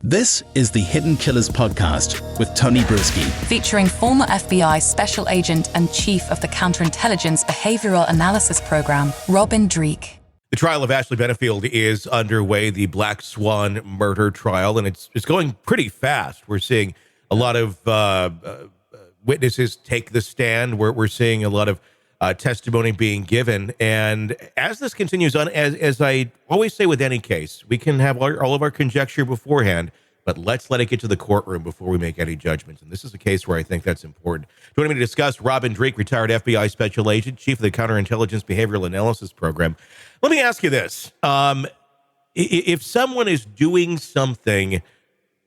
This is the Hidden Killers podcast with Tony Brueski, featuring former FBI Special Agent and Chief of the Counterintelligence Behavioral Analysis Program, Robin Dreeke. The trial of Ashley Benefield is underway, the Black Swan murder trial, and it's going pretty fast. We're seeing a lot of witnesses take the stand. We're seeing a lot of testimony being given. And as this continues on, as I always say with any case, we can have all of our conjecture beforehand, but let's let it get to the courtroom before we make any judgments. And this is a case where I think that's important. Joining me to discuss, Robin Dreeke, retired FBI Special Agent, Chief of the Counterintelligence Behavioral Analysis Program. Let me ask you this. If someone is doing something,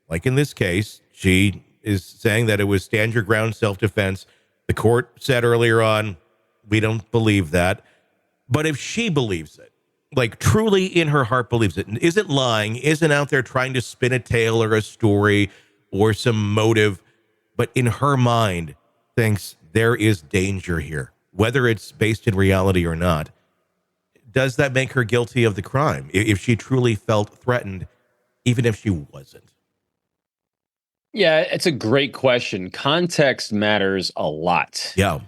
like in this case, she is saying that it was stand your ground self-defense. The court said earlier on, we don't believe that. But if she believes it, like truly in her heart believes it, and isn't lying, isn't out there trying to spin a tale or a story or some motive, but in her mind thinks there is danger here, whether it's based in reality or not, does that make her guilty of the crime if she truly felt threatened, even if she wasn't? Yeah, it's a great question. Context matters a lot. Yeah.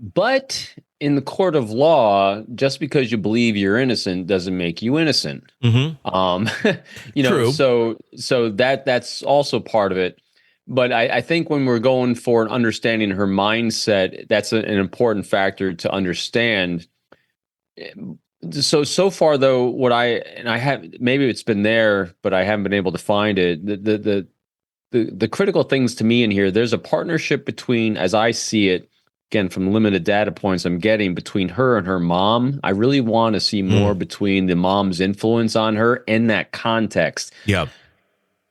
But in the court of law, just because you believe you're innocent doesn't make you innocent. Mm-hmm. True. So that's also part of it. But I think when we're going for an understanding her mindset, that's an important factor to understand. So far though, maybe it's been there, but I haven't been able to find it. The critical things to me in here, there's a partnership between, as I see it, again, from limited data points I'm getting, between her and her mom. I really want to see more between the mom's influence on her in that context. Yeah.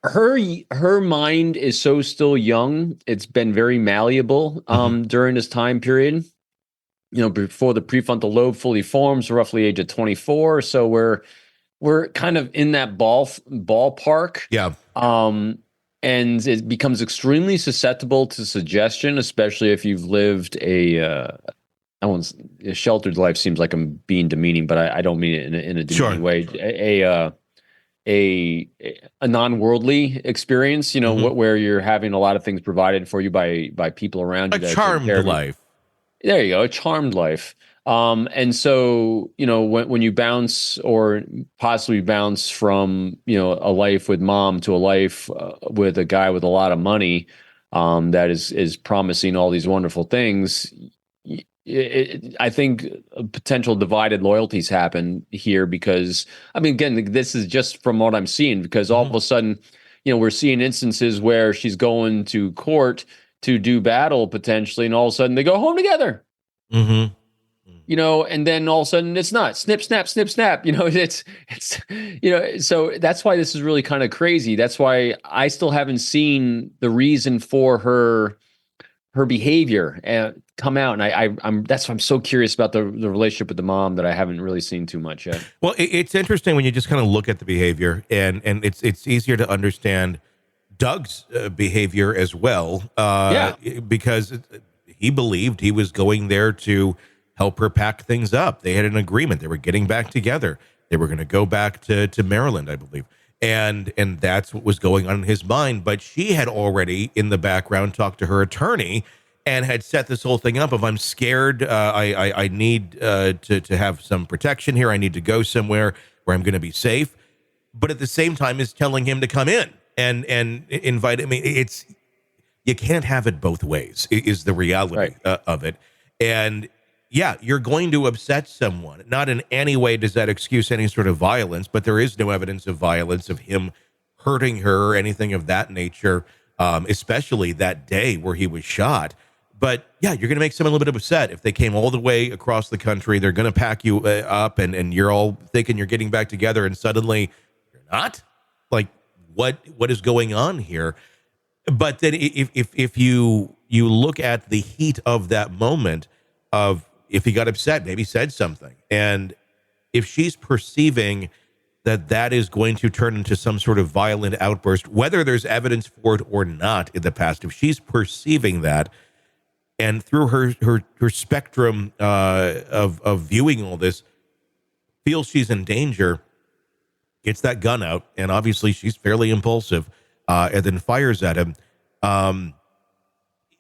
Her mind is so still young. It's been very malleable during this time period. You know, before the prefrontal lobe fully forms, roughly age of 24. So we're kind of in that ballpark. Yeah. And it becomes extremely susceptible to suggestion, especially if you've lived a sheltered life. Seems like I'm being demeaning, but I don't mean it in a demeaning way. A non-worldly experience, where you're having a lot of things provided for you by people around you. A charmed life. There you go, a charmed life. And so, when you bounce or possibly bounce from, a life with mom to a life with a guy with a lot of money that is promising all these wonderful things, I think potential divided loyalties happen here because, again, this is just from what I'm seeing, because all of a sudden, we're seeing instances where she's going to court to do battle potentially, and all of a sudden they go home together. Mm-hmm. And then all of a sudden it's not snip, snap, snip, snap. So that's why this is really kind of crazy. That's why I still haven't seen the reason for her behavior come out. And that's why I'm so curious about the relationship with the mom that I haven't really seen too much yet. Well, it's interesting when you just kind of look at the behavior, and it's easier to understand Doug's behavior as well. Because he believed he was going there to help her pack things up. They had an agreement. They were getting back together. They were going to go back to Maryland, I believe. And that's what was going on in his mind. But she had already, in the background, talked to her attorney and had set this whole thing up of, I'm scared. I need to have some protection here. I need to go somewhere where I'm going to be safe. But at the same time is telling him to come in and invite him. It's, you can't have it both ways, is the reality of it. And yeah, you're going to upset someone. Not in any way does that excuse any sort of violence, but there is no evidence of violence, of him hurting her or anything of that nature, especially that day where he was shot. But yeah, you're going to make someone a little bit upset. If they came all the way across the country, they're going to pack you up and you're all thinking you're getting back together and suddenly you're not? Like, what is going on here? But then if you look at the heat of that moment of, if he got upset, maybe said something. And if she's perceiving that is going to turn into some sort of violent outburst, whether there's evidence for it or not in the past, if she's perceiving that, and through her spectrum of viewing all this, feels she's in danger, gets that gun out, and obviously she's fairly impulsive, and then fires at him.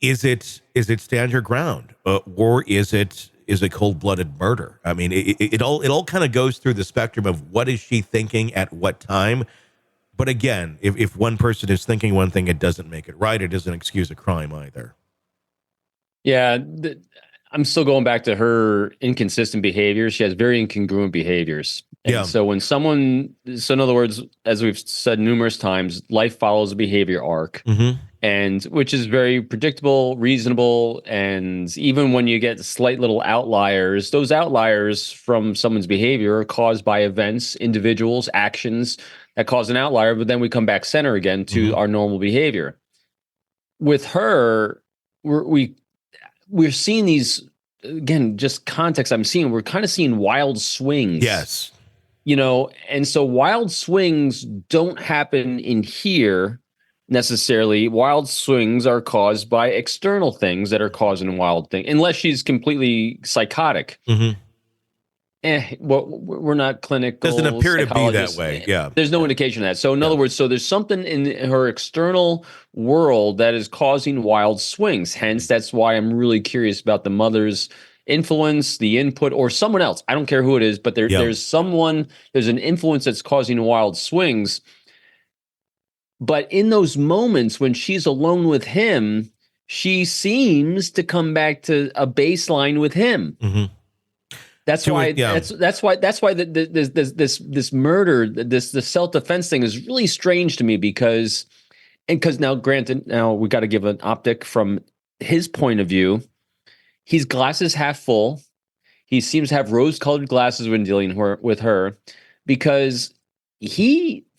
Is it stand your ground, or is it cold-blooded murder? I mean, it all kind of goes through the spectrum of what is she thinking at what time. But again, if one person is thinking one thing, it doesn't make it right. It doesn't excuse a crime either. Yeah, I'm still going back to her inconsistent behaviors. She has very incongruent behaviors. And so when someone, in other words, as we've said numerous times, life follows a behavior arc, and which is very predictable, reasonable. And even when you get slight little outliers, those outliers from someone's behavior are caused by events, individuals, actions that cause an outlier, but then we come back center again to our normal behavior. With her, we're seeing these, again, just context I'm seeing, we're kind of seeing wild swings. Yes. And so wild swings don't happen in here necessarily. Wild swings are caused by external things that are causing wild things, unless she's completely psychotic. Well, we're not clinical. Doesn't appear to be that way. Yeah. There's no indication of that. So in other words, so there's something in her external world that is causing wild swings. Hence, that's why I'm really curious about the mother's influence, the input, or someone else. I don't care who it is, but there's an influence that's causing wild swings. But in those moments when she's alone with him, she seems to come back to a baseline with him. That's why this murder, the self-defense thing is really strange to me because now, granted, now we got to give an optic from his point of view. He's glasses half full. He seems to have rose-colored glasses when dealing with her, because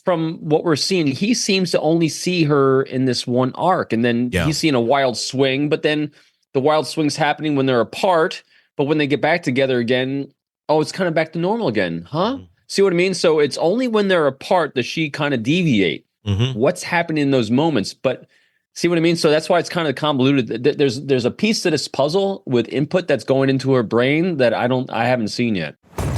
from what we're seeing, he seems to only see her in this one arc, and then he's seeing a wild swing. But then the wild swing's happening when they're apart. But when they get back together again, it's kind of back to normal again, huh? See what I mean? So it's only when they're apart that she kind of deviate. What's happening in those moments? But see what I mean? So that's why it's kind of convoluted. There's a piece to this puzzle with input that's going into her brain that I haven't seen yet.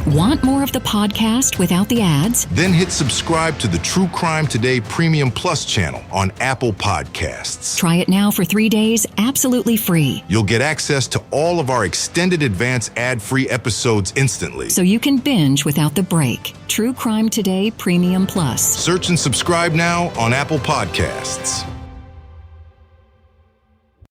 Want more of the podcast without the ads? Then hit subscribe to the True Crime Today Premium Plus channel on Apple Podcasts. Try it now for 3 days, absolutely free. You'll get access to all of our extended advance ad-free episodes instantly. So you can binge without the break. True Crime Today Premium Plus. Search and subscribe now on Apple Podcasts.